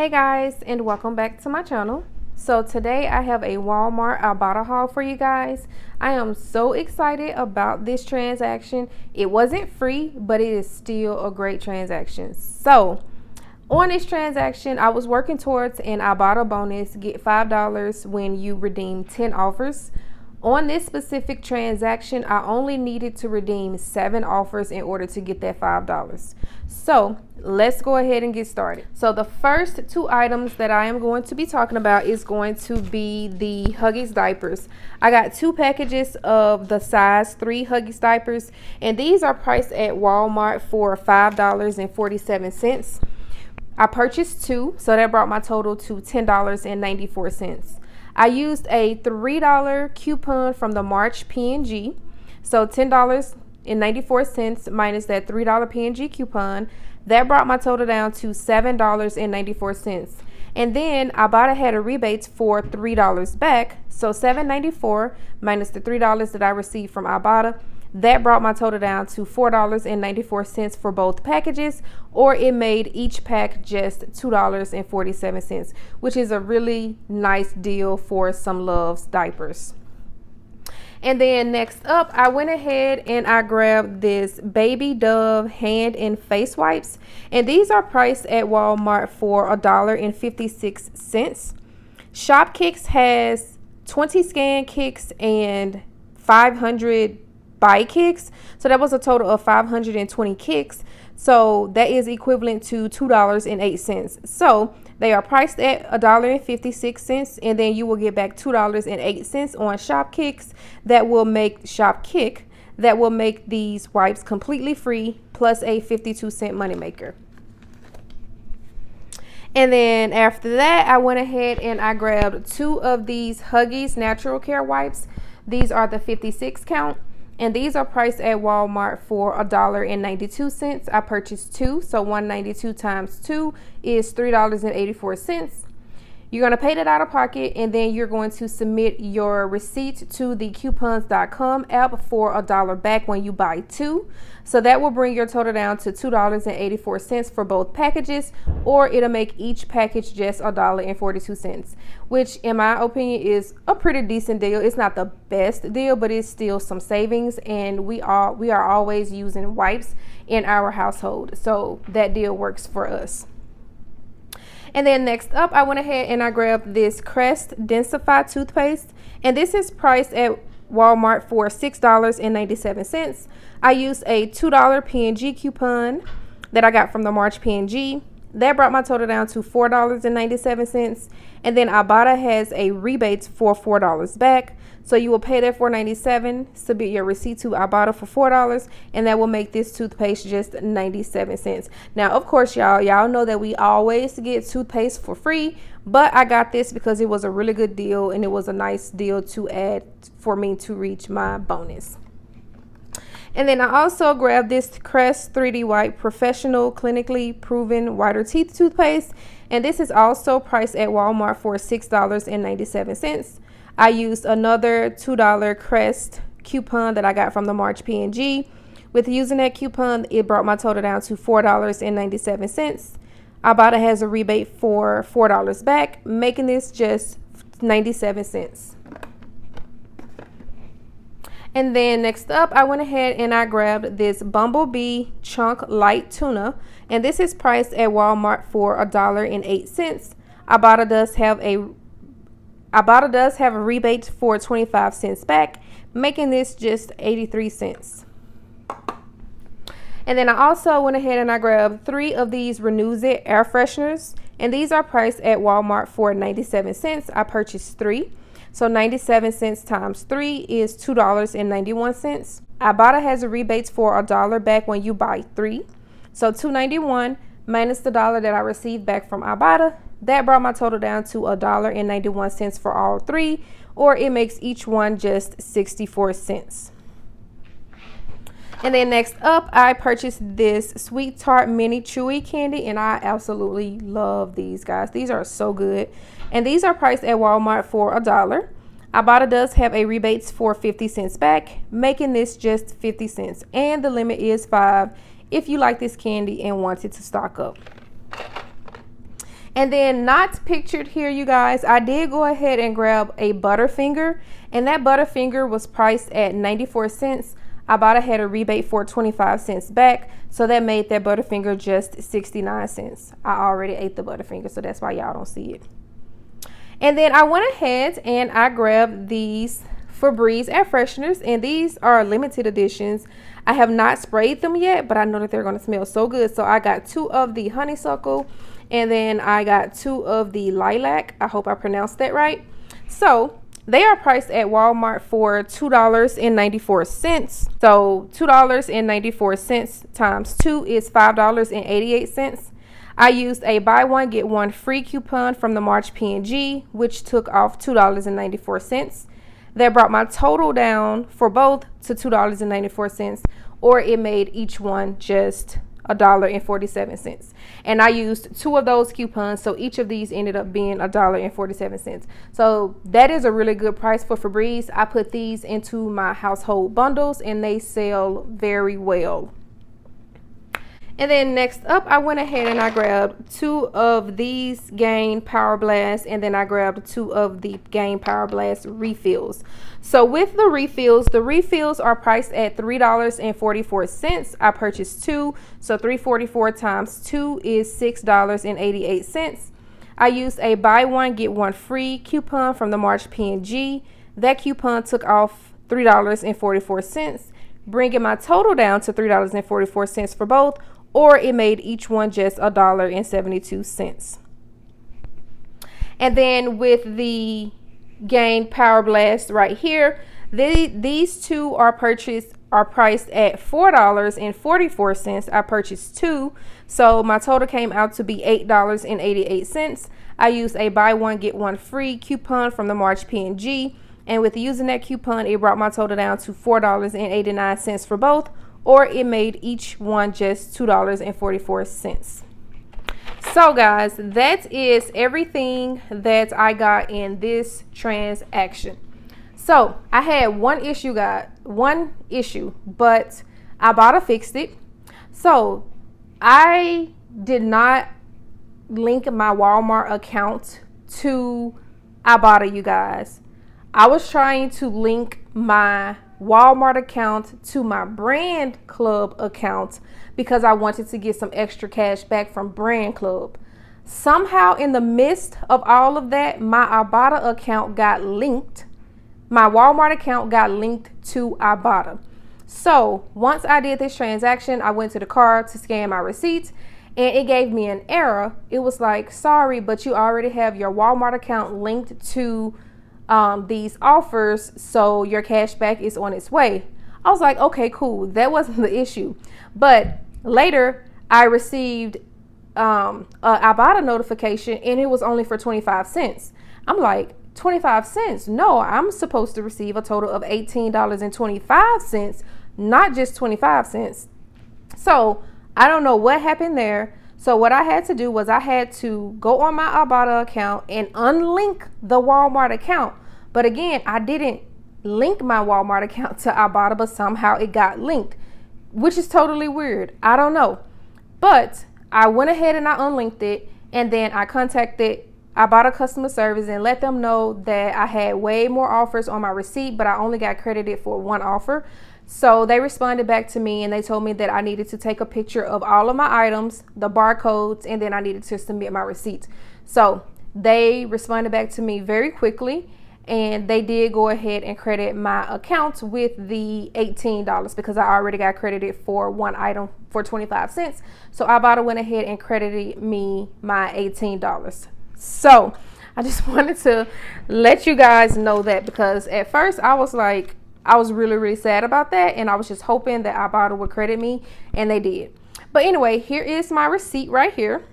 Hey guys, and welcome back to my channel. So today I have a Walmart Ibotta haul for you guys. I am so excited about this transaction. It wasn't free, but it is still a great transaction. So on this transaction, I was working towards an Ibotta bonus, get $5 when you redeem 10 offers. On this specific transaction, I only needed to redeem 7 offers in order to get that $5. So let's go ahead and get started. So the first 2 items that I am going to be talking about is going to be the Huggies diapers. I got 2 packages of the size 3 Huggies diapers, and these are priced at Walmart for $5.47. I purchased 2, so that brought my total to $10.94. I used a $3 coupon from the March P&G, so $10.94 minus that $3 P&G coupon. That brought my total down to $7.94. And then Ibotta had a rebate for $3 back, so $7.94 minus the $3 that I received from Ibotta. That brought my total down to $4.94 for both packages, or it made each pack just $2.47, which is a really nice deal for some Love's diapers. And then next up, I went ahead and I grabbed this Baby Dove hand and face wipes, and these are priced at Walmart for $1.56. SHOPKICK has 20 scan kicks and 500 buy kicks, so that was a total of 520 kicks, so that is equivalent to $2.08. So they are priced at $1.56, and then you will get back $2.08 on SHOPKICK. That will make SHOPKICK, that will make these wipes completely free, plus a 52-cent moneymaker. And then after that, I went ahead and I grabbed 2 of these Huggies Natural Care wipes. These are the 56 count. And these are priced at Walmart for $1.92. I purchased 2, so $1.92 times 2 is $3.84. You're going to pay that out of pocket, and then you're going to submit your receipt to the coupons.com app for $1 back when you buy 2. So that will bring your total down to $2.84 for both packages, or it'll make each package just $1.42, which in my opinion is a pretty decent deal. It's not the best deal, but it's still some savings, and we are always using wipes in our household, so that deal works for us. And then next up, I went ahead and I grabbed this Crest Densify toothpaste, and this is priced at Walmart for $6.97. I used a $2 P&G coupon that I got from the March P&G. That brought my total down to $4.97. And then Ibotta has a rebate for $4 back. So you will pay that $4.97, submit your receipt to Ibotta for $4, and that will make this toothpaste just 97 cents. Now, of course, y'all know that we always get toothpaste for free, but I got this because it was a really good deal, and it was a nice deal to add for me to reach my bonus. And then I also grabbed this Crest 3D White Professional Clinically Proven Whiter Teeth Toothpaste, and this is also priced at Walmart for $6.97. I used another $2 Crest coupon that I got from the March P&G. With using that coupon, it brought my total down to $4.97. Ibotta has a rebate for $4 back, making this just 97 cents. And then next up, I went ahead and I grabbed this Bumblebee Chunk Light Tuna, and this is priced at Walmart for $1.08. Ibotta does have a rebate for 25 cents back, making this just 83 cents. And then I also went ahead and I grabbed 3 of these Renews It air fresheners, and these are priced at Walmart for 97 cents. I purchased 3. So 97 cents times 3 is $2.91. Ibotta has a rebate for $1 back when you buy 3. So $2.91 minus the $1 that I received back from Ibotta. That brought my total down to $1.91 for all 3, or it makes each one just 64 cents. And then next up, I purchased this Sweet Tart Mini Chewy Candy, and I absolutely love these, guys. These are so good. And these are priced at Walmart for $1. Ibotta does have a rebate for 50 cents back, making this just 50 cents. And the limit is 5 if you like this candy and want it to stock up. And then not pictured here, you guys, I did go ahead and grab a Butterfinger, and that Butterfinger was priced at 94 cents. Ibotta had a rebate for 25 cents back, so that made that Butterfinger just 69 cents. I already ate the Butterfinger, so that's why y'all don't see it. And then I went ahead and I grabbed these Febreze air fresheners, and these are limited editions. I have not sprayed them yet, but I know that they're going to smell so good. So I got 2 of the honeysuckle, and then I got 2 of the lilac. I hope I pronounced that right. So they are priced at Walmart for $2.94. So $2.94 times 2 is $5.88. I used a buy one get one free coupon from the March P&G, which took off $2.94. That brought my total down for both to $2.94, or it made each one just $1.47. And I used 2 of those coupons, so each of these ended up being $1.47. So that is a really good price for Febreze. I put these into my household bundles, and they sell very well. And then next up, I went ahead and I grabbed 2 of these Gain Power Blast, and then I grabbed 2 of the Gain Power Blast refills. So with the refills are priced at $3.44. I purchased 2, so $3.44 times 2 is $6.88. I used a buy one get one free coupon from the March P&G. That coupon took off $3.44, bringing my total down to $3.44 for both, or it made each one just $1.72. And then with the Gain Power Blast right here, these 2 are priced at $4.44. I purchased 2, so my total came out to be $8.88. I used a buy one get one free coupon from the March P&G, and with using that coupon, it brought my total down to $4.89 for both, or it made each one just $2.44. So guys, that is everything that I got in this transaction. So I had one issue, but Ibotta fixed it. So I did not link my Walmart account to Ibotta, you guys. I was trying to link my Walmart account to my Brand Club account because I wanted to get some extra cash back from Brand Club. Somehow in the midst of all of that, my Ibotta account got linked. My Walmart account got linked to Ibotta. So once I did this transaction, I went to the car to scan my receipts, and it gave me an error. It was like, sorry, but you already have your Walmart account linked to these offers, so your cash back is on its way. I was like, okay, cool. That wasn't the issue. But later I received a Ibotta notification, and it was only for 25 cents. I'm like, 25 cents? No, I'm supposed to receive a total of $18.25, not just 25 cents. So I don't know what happened there. So what I had to do was I had to go on my Ibotta account and unlink the Walmart account. But again, I didn't link my Walmart account to Ibotta, but somehow it got linked, which is totally weird. I don't know. But I went ahead and I unlinked it, and then I contacted Ibotta customer service and let them know that I had way more offers on my receipt, but I only got credited for 1 offer. So they responded back to me, and they told me that I needed to take a picture of all of my items, the barcodes, and then I needed to submit my receipts. So they responded back to me very quickly, and they did go ahead and credit my account with the $18 because I already got credited for 1 item for 25 cents. So Ibotta went ahead and credited me my $18. So I just wanted to let you guys know that, because at first I was like, I was really, really sad about that, and I was just hoping that Ibotta would credit me, and they did. But anyway, here is my receipt right here.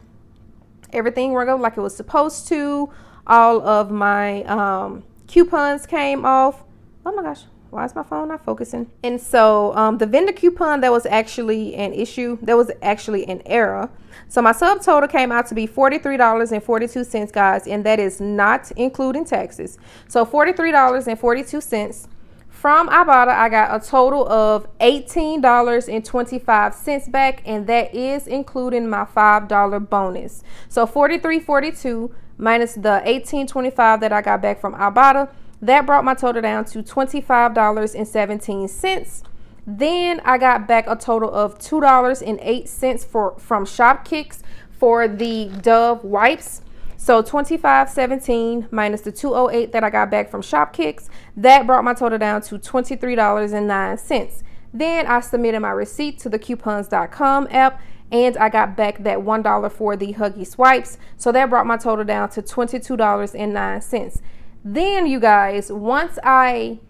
Everything worked out like it was supposed to. All of my coupons came off. Oh my gosh, why is my phone not focusing? And so the vendor coupon, that was actually an issue. That was actually an error. So my subtotal came out to be $43.42, guys, and that is not including taxes. So $43.42 From Ibotta, I got a total of $18.25 back, and that is including my $5 bonus. So $43.42 minus the $18.25 that I got back from Ibotta, that brought my total down to $25.17. Then I got back a total of $2.08 from SHOPKICK for the Dove wipes. So $25.17 minus the $2.08 that I got back from SHOPKICK, that brought my total down to $23.09. Then I submitted my receipt to the coupons.com app, and I got back that $1 for the Huggies wipes. So that brought my total down to $22.09. Then, you guys, once I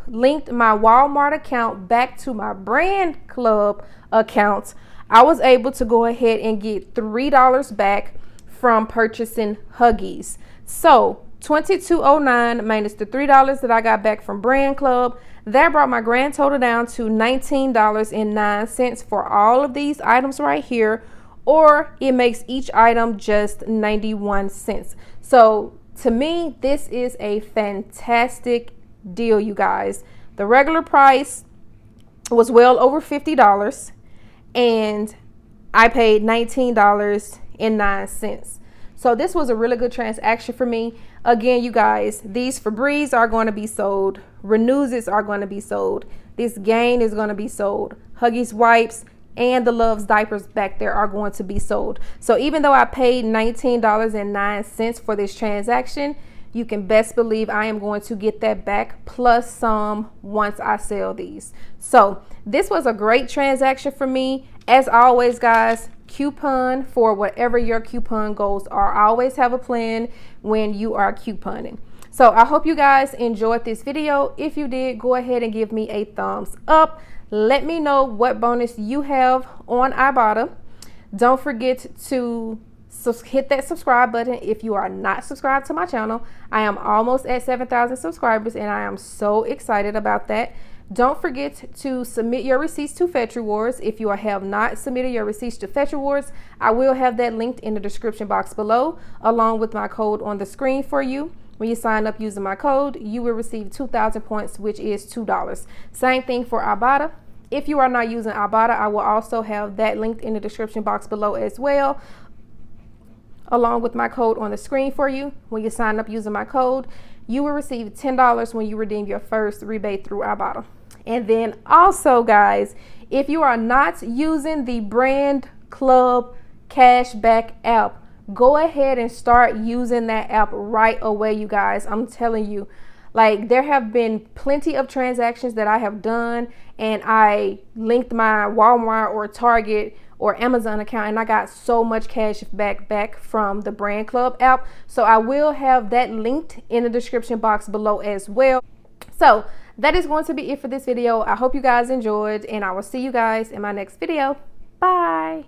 linked my Walmart account back to my brand club account, I was able to go ahead and get $3 back from purchasing Huggies. So $22.09 minus the $3 that I got back from brand club, that brought my grand total down to $19.09 for all of these items right here, or it makes each item just 91 cents. So to me, this is a fantastic deal, you guys. The regular price was well over $50, and I paid $19.09. So this was a really good transaction for me. Again, you guys, these Febreze are going to be sold. Renewals are going to be sold. This Gain is going to be sold. Huggies wipes and the Love's diapers back there are going to be sold. So even though I paid $19.09 for this transaction, you can best believe I am going to get that back plus some once I sell these. So this was a great transaction for me. As always, guys, coupon for whatever your coupon goals are. Always have a plan when you are couponing. So I hope you guys enjoyed this video. If you did, go ahead and give me a thumbs up. Let me know what bonus you have on Ibotta. Don't forget to hit that subscribe button if you are not subscribed to my channel. I am almost at 7,000 subscribers, and I am so excited about that. Don't forget to submit your receipts to Fetch Rewards. If you have not submitted your receipts to Fetch Rewards, I will have that linked in the description box below, along with my code on the screen for you. When you sign up using my code, you will receive 2,000 points, which is $2. Same thing for Ibotta. If you are not using Ibotta, I will also have that linked in the description box below as well, along with my code on the screen for you. When you sign up using my code, you will receive $10 when you redeem your first rebate through Ibotta. And then also, guys, if you are not using the Brand Club Cashback app, go ahead and start using that app right away, you guys. I'm telling you, like, there have been plenty of transactions that I have done, and I linked my Walmart or Target or Amazon account, and I got so much cash back from the Brand Club app. So I will have that linked in the description box below as well. So that is going to be it for this video. I hope you guys enjoyed, and I will see you guys in my next video. Bye.